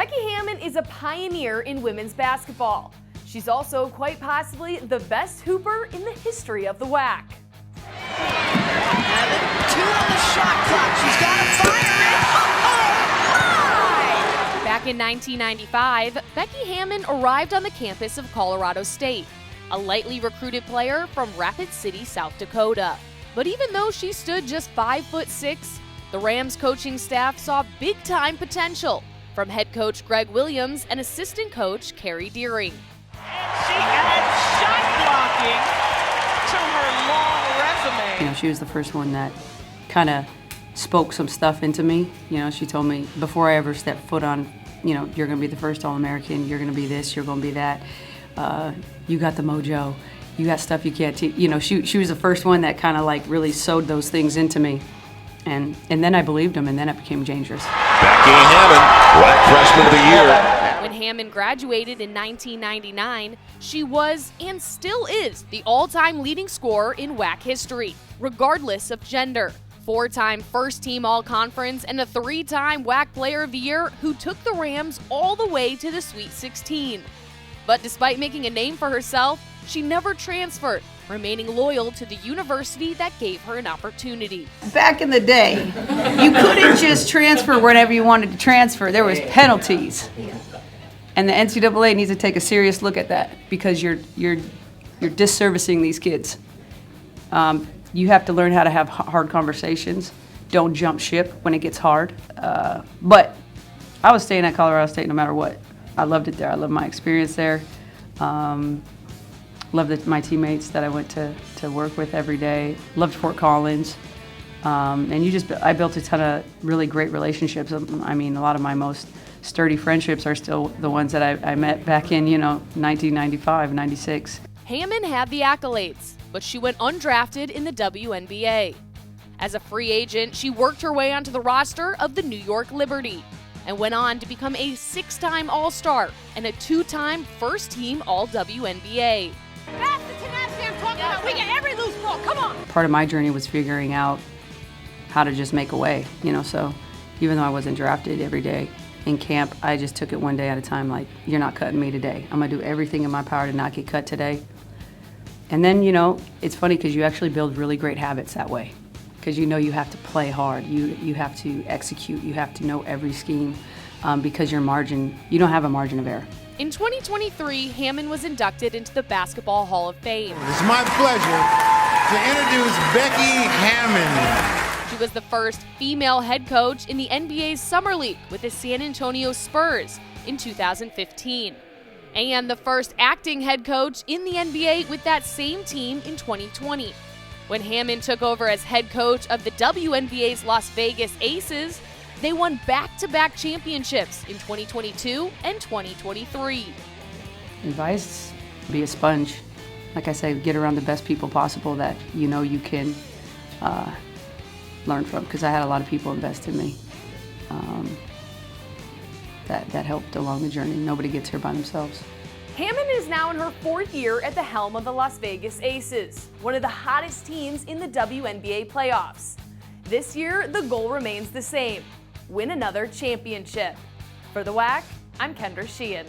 Becky Hammon is a pioneer in women's basketball. She's also quite possibly the best hooper in the history of the WAC. Hammon, 2 on the shot clock. She's got to fire it. Oh, Back in 1995, Becky Hammon arrived on the campus of Colorado State, a lightly recruited player from Rapid City, South Dakota. But even though she stood just 5'6", the Rams coaching staff saw big-time potential from head coach Greg Williams and assistant coach Carrie Deering. And she adds shot blocking to her long resume. You know, she was the first one that kind of spoke some stuff into me. You know, she told me before I ever stepped foot on, you know, you're going to be the first All-American, you're going to be this, you're going to be that. You got the mojo, you got stuff you can't teach. You know, she was the first one that kind of like really sewed those things into me. And then I believed them, and then it became dangerous. Becky Hammon, WAC Freshman of the Year. When Hammon graduated in 1999, she was, and still is, the all-time leading scorer in WAC history, regardless of gender. 4-time first-team All-Conference and a 3-time WAC Player of the Year who took the Rams all the way to the Sweet 16. But despite making a name for herself, she never transferred, remaining loyal to the university that gave her an opportunity. Back in the day, you couldn't just transfer whenever you wanted to transfer. There was penalties. And the NCAA needs to take a serious look at that because you're disservicing these kids. You have to learn how to have hard conversations. Don't jump ship when it gets hard. But I was staying at Colorado State no matter what. I loved it there. I loved my experience there. Loved my teammates that I went to work with every day. Loved Fort Collins. And I built a ton of really great relationships. I mean, a lot of my most sturdy friendships are still the ones that I met back in, 1995, 96. Hammon had the accolades, but she went undrafted in the WNBA. As a free agent, she worked her way onto the roster of the New York Liberty and went on to become a 6-time All-Star and a 2-time first-team All-WNBA. That's the tenacity I'm talking about. We get every loose ball. Come on. Part of my journey was figuring out how to just make a way, so even though I wasn't drafted every day in camp, I just took it one day at a time, like, you're not cutting me today. I'm going to do everything in my power to not get cut today. And then, it's funny because you actually build really great habits that way. Because you have to play hard, you have to execute, you have to know every scheme because you don't have a margin of error. In 2023, Hammon was inducted into the Basketball Hall of Fame. It's my pleasure to introduce Becky Hammon. She was the first female head coach in the NBA's Summer League with the San Antonio Spurs in 2015. And the first acting head coach in the NBA with that same team in 2020. When Hammon took over as head coach of the WNBA's Las Vegas Aces, they won back-to-back championships in 2022 and 2023. Advice, be a sponge. Like I say, get around the best people possible that you can learn from, because I had a lot of people invest in me that helped along the journey. Nobody gets here by themselves. Hammon is now in her 4th year at the helm of the Las Vegas Aces, one of the hottest teams in the WNBA playoffs. This year, the goal remains the same: win another championship. For the WAC, I'm Kendra Sheehan.